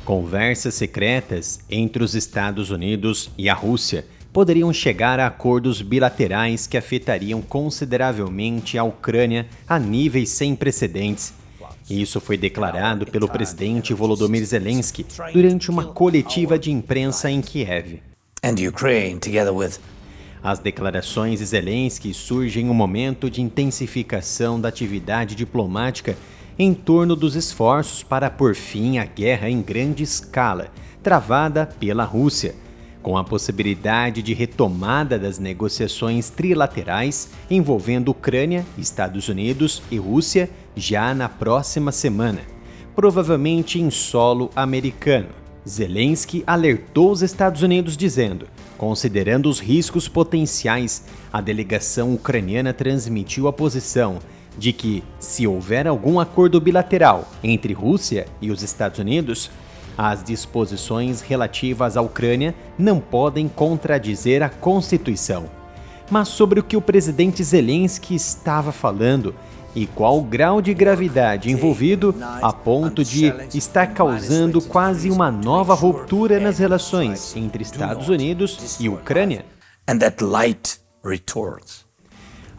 Conversas secretas entre os Estados Unidos e a Rússia poderiam chegar a acordos bilaterais que afetariam consideravelmente a Ucrânia a níveis sem precedentes. Isso foi declarado pelo presidente Volodymyr Zelensky durante uma coletiva de imprensa em Kiev. As declarações de Zelensky surgem em um momento de intensificação da atividade diplomática em torno dos esforços para pôr fim à guerra em grande escala, travada pela Rússia, com a possibilidade de retomada das negociações trilaterais envolvendo Ucrânia, Estados Unidos e Rússia já na próxima semana, provavelmente em solo americano. Zelensky alertou os Estados Unidos dizendo: considerando os riscos potenciais, a delegação ucraniana transmitiu a posição de que, se houver algum acordo bilateral entre Rússia e os Estados Unidos, as disposições relativas à Ucrânia não podem contradizer a Constituição. Mas sobre o que o presidente Zelensky estava falando e qual o grau de gravidade envolvido a ponto de estar causando quase uma nova ruptura nas relações entre Estados Unidos e Ucrânia?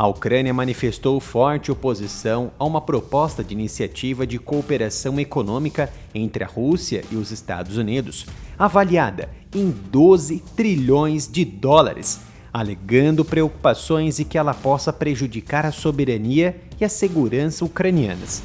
A Ucrânia manifestou forte oposição a uma proposta de iniciativa de cooperação econômica entre a Rússia e os Estados Unidos, avaliada em 12 trilhões de dólares, alegando preocupações de que ela possa prejudicar a soberania e a segurança ucranianas.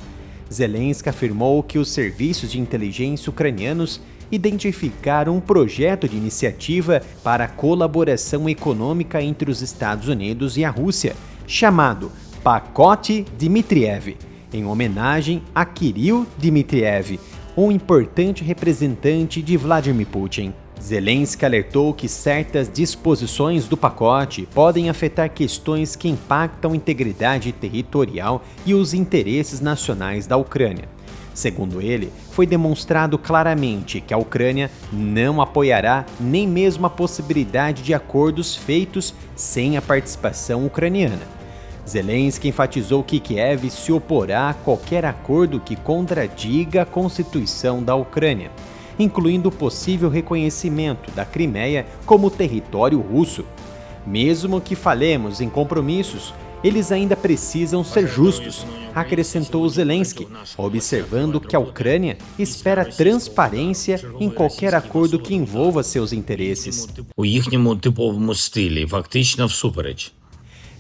Zelensky afirmou que os serviços de inteligência ucranianos identificaram um projeto de iniciativa para a colaboração econômica entre os Estados Unidos e a Rússia, chamado Pacote Dmitriev, em homenagem a Kirill Dmitriev, um importante representante de Vladimir Putin. Zelensky alertou que certas disposições do pacote podem afetar questões que impactam a integridade territorial e os interesses nacionais da Ucrânia. Segundo ele, foi demonstrado claramente que a Ucrânia não apoiará nem mesmo a possibilidade de acordos feitos sem a participação ucraniana. Zelensky enfatizou que Kiev se oporá a qualquer acordo que contradiga a Constituição da Ucrânia, incluindo o possível reconhecimento da Crimeia como território russo. Mesmo que falemos em compromissos, eles ainda precisam ser justos, acrescentou Zelensky, observando que a Ucrânia espera transparência em qualquer acordo que envolva seus interesses.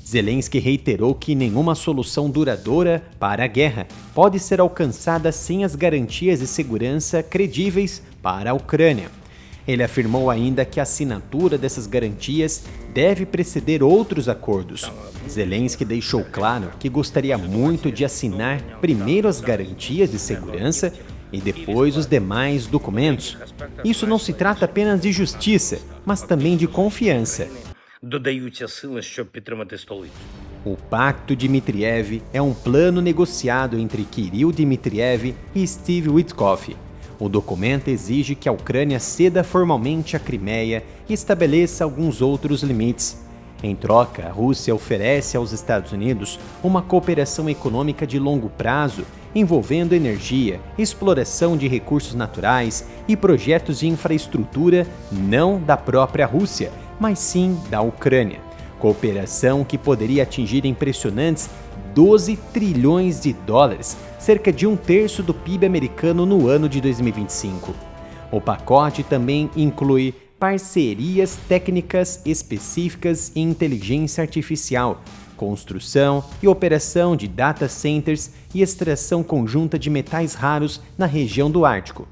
Zelensky reiterou que nenhuma solução duradoura para a guerra pode ser alcançada sem as garantias de segurança credíveis para a Ucrânia. Ele afirmou ainda que a assinatura dessas garantias deve preceder outros acordos. Zelensky deixou claro que gostaria muito de assinar primeiro as garantias de segurança e depois os demais documentos. Isso não se trata apenas de justiça, mas também de confiança. O Pacto Dmitriev é um plano negociado entre Kirill Dmitriev e Steve Witkoff. O documento exige que a Ucrânia ceda formalmente a Crimeia e estabeleça alguns outros limites. Em troca, a Rússia oferece aos Estados Unidos uma cooperação econômica de longo prazo envolvendo energia, exploração de recursos naturais e projetos de infraestrutura não da própria Rússia, mas sim da Ucrânia. Cooperação que poderia atingir impressionantes 12 trilhões de dólares, cerca de 1/3 do PIB americano no ano de 2025. O pacote também inclui parcerias técnicas específicas em inteligência artificial, construção e operação de data centers e extração conjunta de metais raros na região do Ártico.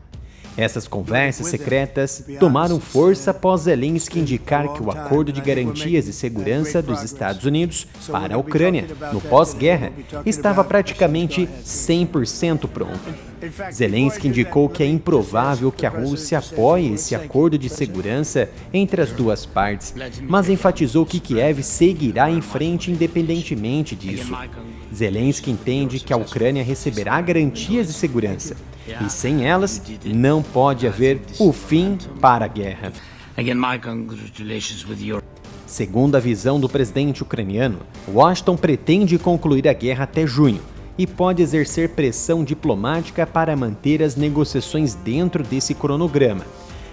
Essas conversas secretas tomaram força após Zelensky indicar que o acordo de garantias de segurança dos Estados Unidos para a Ucrânia, no pós-guerra, estava praticamente 100% pronto. Zelensky indicou que é improvável que a Rússia apoie esse acordo de segurança entre as duas partes, mas enfatizou que Kiev seguirá em frente independentemente disso. Zelensky entende que a Ucrânia receberá garantias de segurança, e sem elas não pode haver o fim para a guerra. Segundo a visão do presidente ucraniano, Washington pretende concluir a guerra até junho, e pode exercer pressão diplomática para manter as negociações dentro desse cronograma.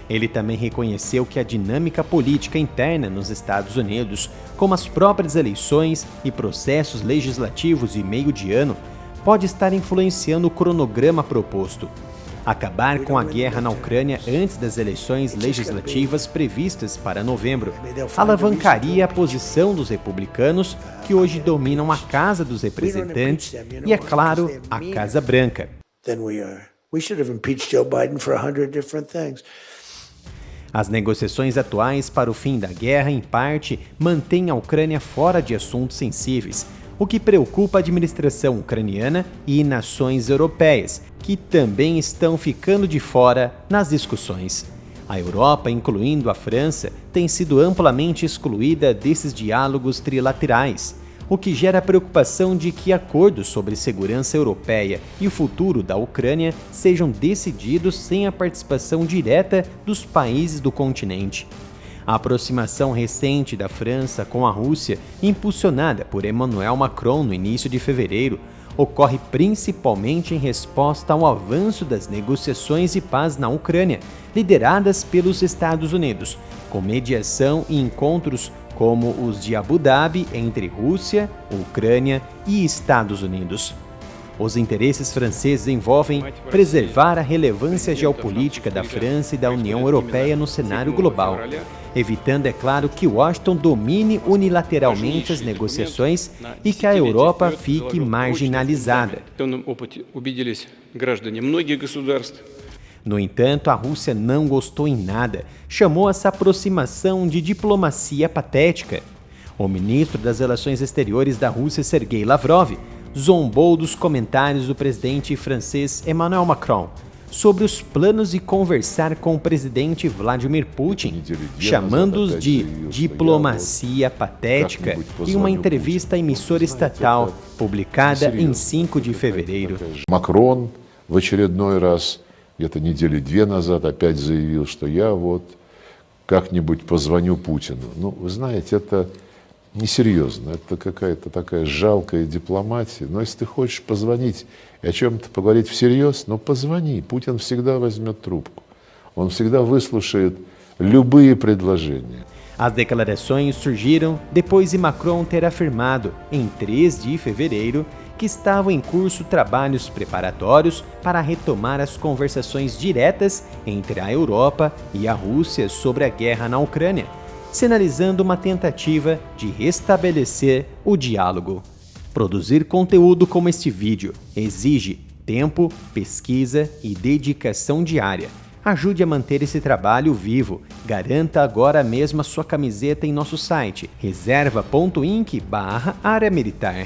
Ele também reconheceu que a dinâmica política interna nos Estados Unidos, como as próprias eleições e processos legislativos de meio de ano, pode estar influenciando o cronograma proposto. Acabar com a guerra na Ucrânia antes das eleições legislativas previstas para novembro alavancaria a posição dos republicanos, que hoje dominam a Casa dos Representantes e, é claro, a Casa Branca. As negociações atuais para o fim da guerra, em parte, mantêm a Ucrânia fora de assuntos sensíveis, o que preocupa a administração ucraniana e nações europeias, que também estão ficando de fora nas discussões. A Europa, incluindo a França, tem sido amplamente excluída desses diálogos trilaterais, o que gera a preocupação de que acordos sobre segurança europeia e o futuro da Ucrânia sejam decididos sem a participação direta dos países do continente. A aproximação recente da França com a Rússia, impulsionada por Emmanuel Macron no início de fevereiro, ocorre principalmente em resposta ao avanço das negociações de paz na Ucrânia, lideradas pelos Estados Unidos, com mediação e encontros como os de Abu Dhabi entre Rússia, Ucrânia e Estados Unidos. Os interesses franceses envolvem preservar a relevância geopolítica da França e da União Europeia no cenário global, evitando, é claro, que Washington domine unilateralmente as negociações e que a Europa fique marginalizada. No entanto, a Rússia não gostou em nada, chamou essa aproximação de diplomacia patética. O ministro das Relações Exteriores da Rússia, Sergei Lavrov, zombou dos comentários do presidente francês Emmanuel Macron sobre os planos de conversar com o presidente Vladimir Putin, chamando-os de diplomacia patética em uma entrevista à emissora estatal, publicada em 5 de fevereiro. Macron, в очередной раз, где-то недели 2 назад, опять заявил, что я вот как-нибудь позвоню Путину. Ну, вы знаете, это несерьезно, это какая-то такая жалкая дипломатия. Но если ты хочешь позвонить и о чем-то поговорить всерьез, ну позвони, Путин всегда возьмет трубку. Он всегда выслушает любые предложения. As declarações surgiram depois de Macron ter afirmado, em 3 de fevereiro, que estavam em curso trabalhos preparatórios para retomar as conversações diretas entre a Europa e a Rússia sobre a guerra na Ucrânia, sinalizando uma tentativa de restabelecer o diálogo. Produzir conteúdo como este vídeo exige tempo, pesquisa e dedicação diária. Ajude a manter esse trabalho vivo. Garanta agora mesmo a sua camiseta em nosso site reserva.inc/área militar.